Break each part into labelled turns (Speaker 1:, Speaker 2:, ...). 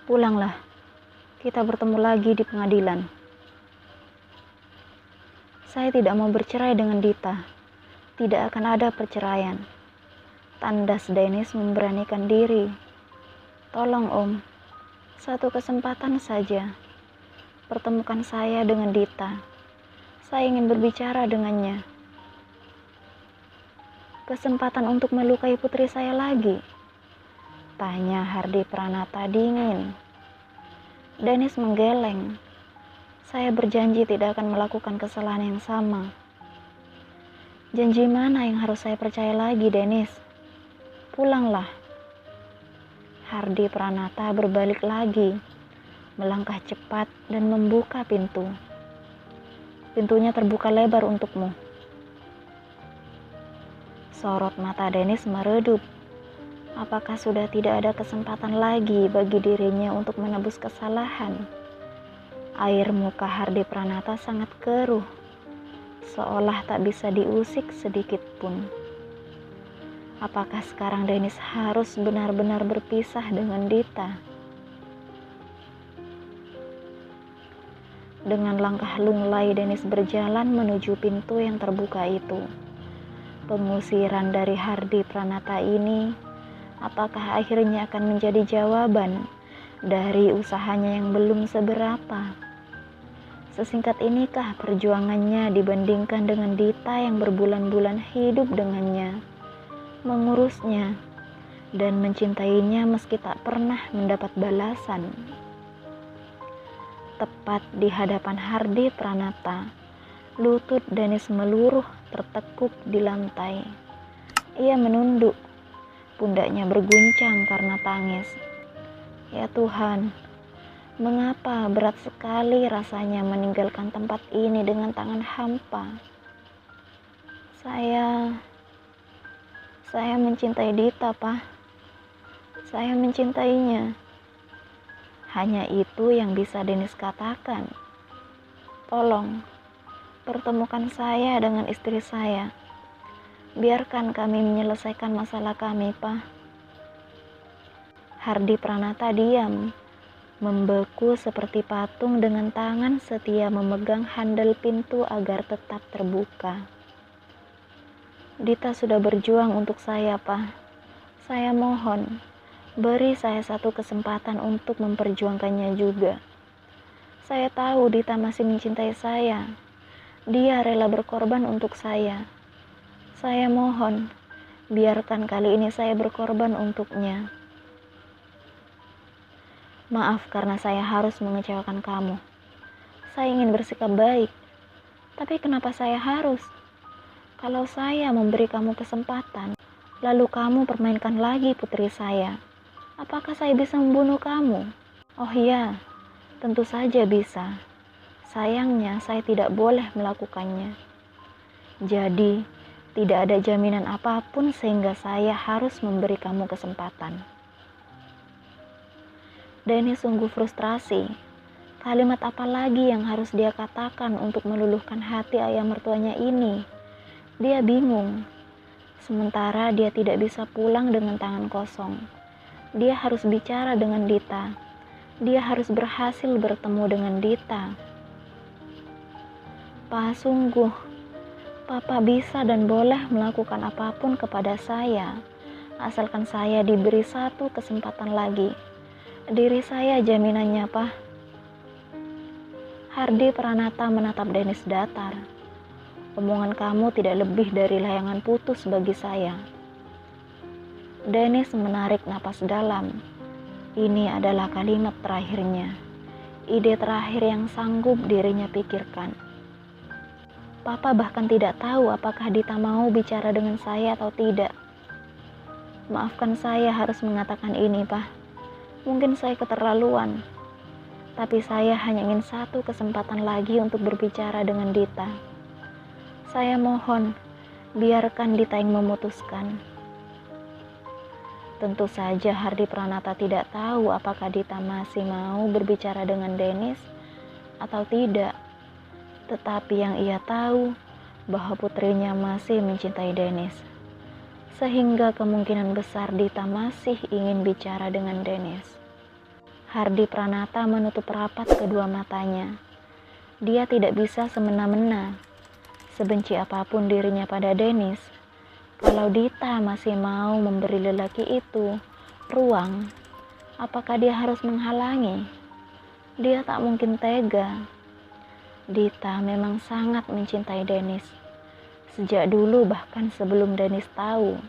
Speaker 1: Pulanglah, kita bertemu lagi di pengadilan. Saya tidak mau bercerai dengan Dita. Tidak akan ada perceraian. Tandas Dennis memberanikan diri. Tolong Om, satu kesempatan saja. Pertemukan saya dengan Dita. Saya ingin berbicara dengannya. Kesempatan untuk melukai putri saya lagi? Tanya Hardi Pranata dingin. Dennis menggeleng. Saya berjanji tidak akan melakukan kesalahan yang sama. Janji mana yang harus saya percaya lagi, Dennis? Pulanglah. Hardi Pranata berbalik lagi, melangkah cepat dan membuka pintu. Pintunya terbuka lebar untukmu. Sorot mata Dennis meredup. Apakah sudah tidak ada kesempatan lagi bagi dirinya untuk menebus kesalahan? Air muka Hardi Pranata sangat keruh, seolah tak bisa diusik sedikit pun. Apakah sekarang Dennis harus benar-benar berpisah dengan Dita? Dengan langkah lunglai Dennis berjalan menuju pintu yang terbuka itu. Pengusiran dari Hardi Pranata ini, apakah akhirnya akan menjadi jawaban dari usahanya yang belum seberapa? Sesingkat inikah perjuangannya dibandingkan dengan Dita yang berbulan-bulan hidup dengannya, mengurusnya, dan mencintainya meski tak pernah mendapat balasan? Tepat di hadapan Hardi Pranata, lutut Dennis meluruh tertekuk di lantai. Ia menunduk, pundaknya berguncang karena tangis. Ya Tuhan, mengapa berat sekali rasanya meninggalkan tempat ini dengan tangan hampa? Saya mencintai Dita, Pak. Saya mencintainya. Hanya itu yang bisa Dennis katakan. Tolong, pertemukan saya dengan istri saya. Biarkan kami menyelesaikan masalah kami, Pak. Hardi Pranata diam, membeku seperti patung dengan tangan setia memegang handle pintu agar tetap terbuka. Dita sudah berjuang untuk saya, Pak. Saya mohon, beri saya satu kesempatan untuk memperjuangkannya juga. Saya tahu Dita masih mencintai saya. Dia rela berkorban untuk saya. Saya mohon, biarkan kali ini saya berkorban untuknya. Maaf karena saya harus mengecewakan kamu. Saya ingin bersikap baik. Tapi kenapa saya harus? Kalau saya memberi kamu kesempatan, lalu kamu permainkan lagi putri saya, apakah saya bisa membunuh kamu? Oh iya, tentu saja bisa. Sayangnya saya tidak boleh melakukannya. Jadi, tidak ada jaminan apapun sehingga saya harus memberi kamu kesempatan. Dennis sungguh frustrasi. Kalimat apa lagi yang harus dia katakan untuk meluluhkan hati ayah mertuanya ini? Dia bingung. Sementara dia tidak bisa pulang dengan tangan kosong. Dia harus bicara dengan Dita. Dia harus berhasil bertemu dengan Dita. Pak, sungguh, Papa bisa dan boleh melakukan apapun kepada saya, asalkan saya diberi satu kesempatan lagi. Diri saya jaminannya, Pak. Hardi Pranata menatap Dennis datar. Omongan kamu tidak lebih dari layangan putus bagi saya. Dennis menarik napas dalam. Ini adalah kalimat terakhirnya. Ide terakhir yang sanggup dirinya pikirkan. Papa bahkan tidak tahu apakah Dita mau bicara dengan saya atau tidak. Maafkan saya harus mengatakan ini, Pak. Mungkin saya keterlaluan. Tapi saya hanya ingin satu kesempatan lagi untuk berbicara dengan Dita. Saya mohon, biarkan Dita yang memutuskan. Tentu saja Hardi Pranata tidak tahu apakah Dita masih mau berbicara dengan Dennis atau tidak. Tetapi yang ia tahu bahwa putrinya masih mencintai Dennis. Sehingga kemungkinan besar Dita masih ingin bicara dengan Dennis. Hardi Pranata menutup rapat kedua matanya. Dia tidak bisa semena-mena. Sebenci apapun dirinya pada Dennis, kalau Dita masih mau memberi lelaki itu ruang, apakah dia harus menghalangi? Dia tak mungkin tega. Dita memang sangat mencintai Dennis. Sejak dulu, bahkan sebelum Dennis tahu.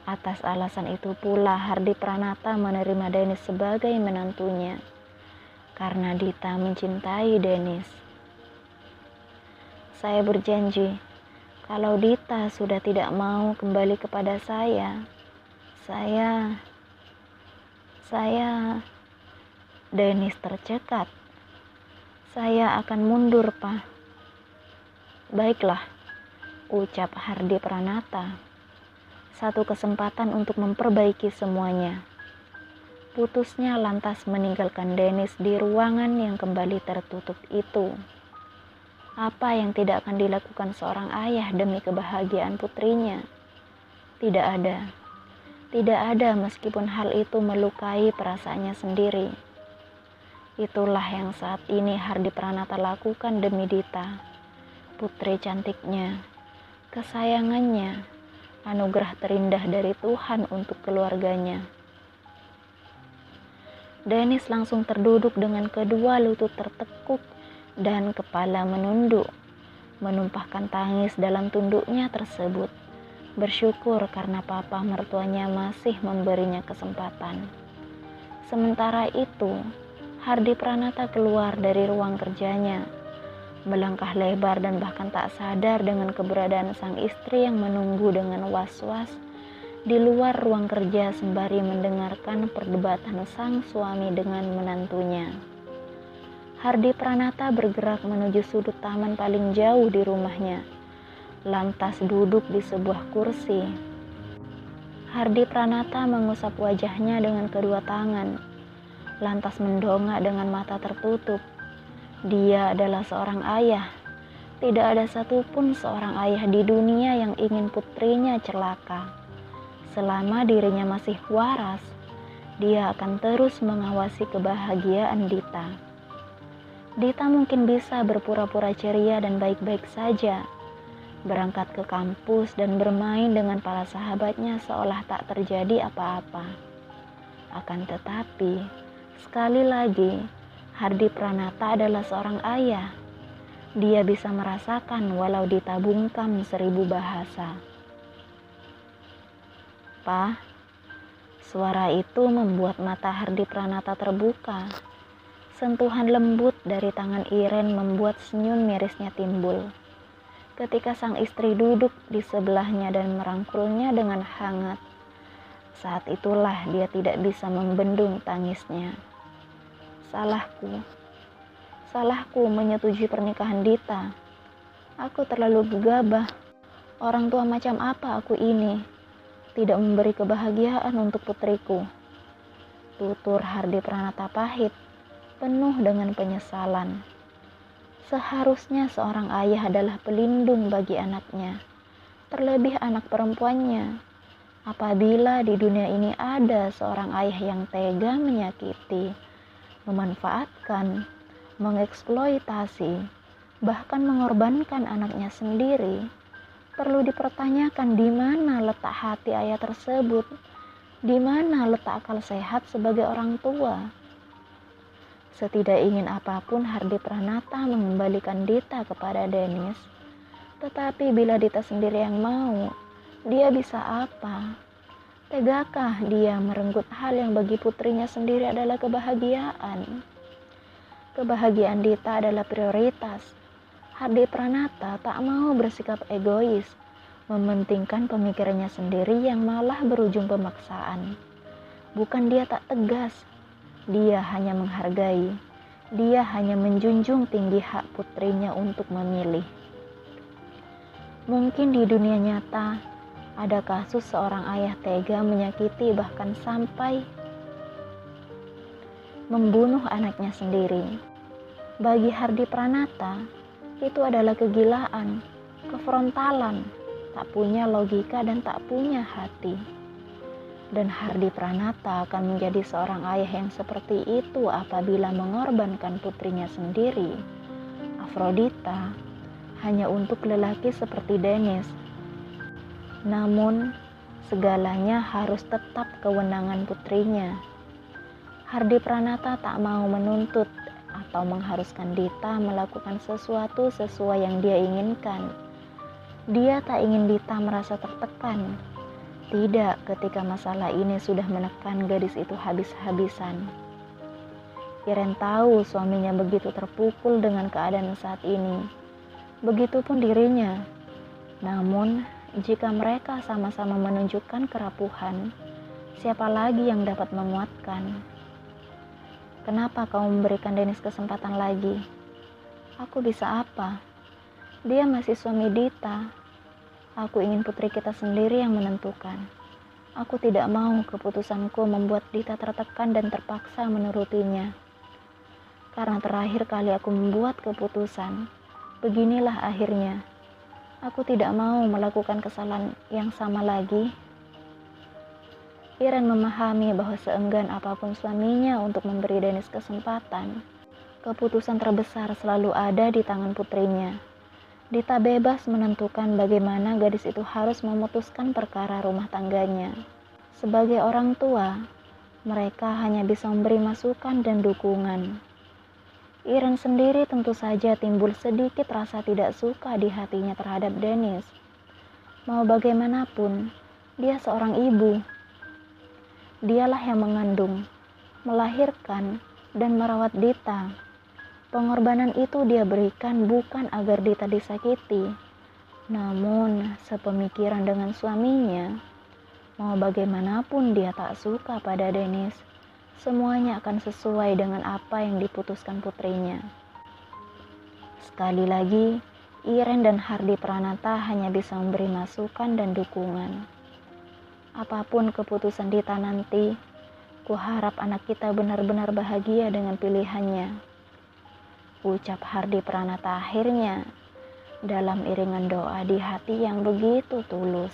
Speaker 1: Atas alasan itu pula Hardi Pranata menerima Dennis sebagai menantunya. Karena Dita mencintai Dennis. Saya berjanji, kalau Dita sudah tidak mau kembali kepada saya, Dennis tercekat. Saya akan mundur, Pak. Baiklah, ucap Hardi Pranata. Satu kesempatan untuk memperbaiki semuanya. Putusnya lantas meninggalkan Dennis di ruangan yang kembali tertutup itu. Apa yang tidak akan dilakukan seorang ayah demi kebahagiaan putrinya? Tidak ada. Tidak ada meskipun hal itu melukai perasaannya sendiri. Itulah yang saat ini Hardi Pranata lakukan demi Dita, putri cantiknya, kesayangannya, anugerah terindah dari Tuhan untuk keluarganya. Dennis langsung terduduk dengan kedua lutut tertekuk dan kepala menunduk, menumpahkan tangis dalam tunduknya tersebut, bersyukur karena papa mertuanya masih memberinya kesempatan. Sementara itu, Hardi Pranata keluar dari ruang kerjanya, melangkah lebar dan bahkan tak sadar dengan keberadaan sang istri yang menunggu dengan was-was di luar ruang kerja sembari mendengarkan perdebatan sang suami dengan menantunya. Hardi Pranata bergerak menuju sudut taman paling jauh di rumahnya, lantas duduk di sebuah kursi. Hardi Pranata mengusap wajahnya dengan kedua tangan, lantas mendongak dengan mata tertutup. Dia adalah seorang ayah. Tidak ada satupun seorang ayah di dunia yang ingin putrinya celaka. Selama dirinya masih waras, dia akan terus mengawasi kebahagiaan Dita. Dita mungkin bisa berpura-pura ceria dan baik-baik saja, berangkat ke kampus dan bermain dengan para sahabatnya seolah tak terjadi apa-apa. Akan tetapi, sekali lagi, Hardi Pranata adalah seorang ayah. Dia bisa merasakan walau Dita bungkam 1000 bahasa. "Pa," suara itu membuat mata Hardi Pranata terbuka. Sentuhan lembut dari tangan Iren membuat senyum mirisnya timbul. Ketika sang istri duduk di sebelahnya dan merangkulnya dengan hangat, saat itulah dia tidak bisa membendung tangisnya. Salahku menyetujui pernikahan Dita. Aku terlalu gegabah. Orang tua macam apa aku ini? Tidak memberi kebahagiaan untuk putriku. Tutur Hardi Pranata pahit, penuh dengan penyesalan. Seharusnya seorang ayah adalah pelindung bagi anaknya, terlebih anak perempuannya. Apabila di dunia ini ada seorang ayah yang tega menyakiti, memanfaatkan, mengeksploitasi, bahkan mengorbankan anaknya sendiri, perlu dipertanyakan di mana letak hati ayah tersebut, di mana letak akal sehat sebagai orang tua. Setidak ingin apapun Hardi Pranata mengembalikan Dita kepada Dennis, tetapi bila Dita sendiri yang mau, dia bisa apa? Tegakah dia merenggut hal yang bagi putrinya sendiri adalah kebahagiaan? Kebahagiaan Dita adalah prioritas. Hardi Pranata tak mau bersikap egois, mementingkan pemikirannya sendiri yang malah berujung pemaksaan. Bukan dia tak tegas, dia hanya menghargai. Dia hanya menjunjung tinggi hak putrinya untuk memilih. Mungkin di dunia nyata ada kasus seorang ayah tega menyakiti bahkan sampai membunuh anaknya sendiri. Bagi Hardi Pranata, itu adalah kegilaan, kefrontalan, tak punya logika dan tak punya hati. Dan Hardi Pranata akan menjadi seorang ayah yang seperti itu apabila mengorbankan putrinya sendiri, Afrodita, hanya untuk lelaki seperti Dennis. Namun, segalanya harus tetap kewenangan putrinya. Hardi Pranata tak mau menuntut atau mengharuskan Dita melakukan sesuatu sesuai yang dia inginkan. Dia tak ingin Dita merasa tertekan. Tidak ketika masalah ini sudah menekan gadis itu habis-habisan. Iren tahu suaminya begitu terpukul dengan keadaan saat ini. Begitupun dirinya. Namun, jika mereka sama-sama menunjukkan kerapuhan, siapa lagi yang dapat menguatkan? Kenapa kau memberikan Dennis kesempatan lagi? Aku bisa apa? Dia masih suami Dita. Aku ingin putri kita sendiri yang menentukan. Aku tidak mau keputusanku membuat Dita tertekan dan terpaksa menurutinya. Karena terakhir kali aku membuat keputusan, beginilah akhirnya. Aku tidak mau melakukan kesalahan yang sama lagi. Iren memahami bahwa seenggan apapun suaminya untuk memberi Dennis kesempatan, keputusan terbesar selalu ada di tangan putrinya. Dita bebas menentukan bagaimana gadis itu harus memutuskan perkara rumah tangganya. Sebagai orang tua, mereka hanya bisa memberi masukan dan dukungan. Iren sendiri tentu saja timbul sedikit rasa tidak suka di hatinya terhadap Dennis. Mau bagaimanapun, dia seorang ibu. Dialah yang mengandung, melahirkan, dan merawat Dita. Pengorbanan itu dia berikan bukan agar Dita disakiti, namun sepemikiran dengan suaminya. Mau bagaimanapun dia tak suka pada Dennis, semuanya akan sesuai dengan apa yang diputuskan putrinya. Sekali lagi, Iren dan Hardi Pranata hanya bisa memberi masukan dan dukungan. Apapun keputusan Dita nanti, kuharap anak kita benar-benar bahagia dengan pilihannya. Ucap Hardi Pranata akhirnya dalam iringan doa di hati yang begitu tulus.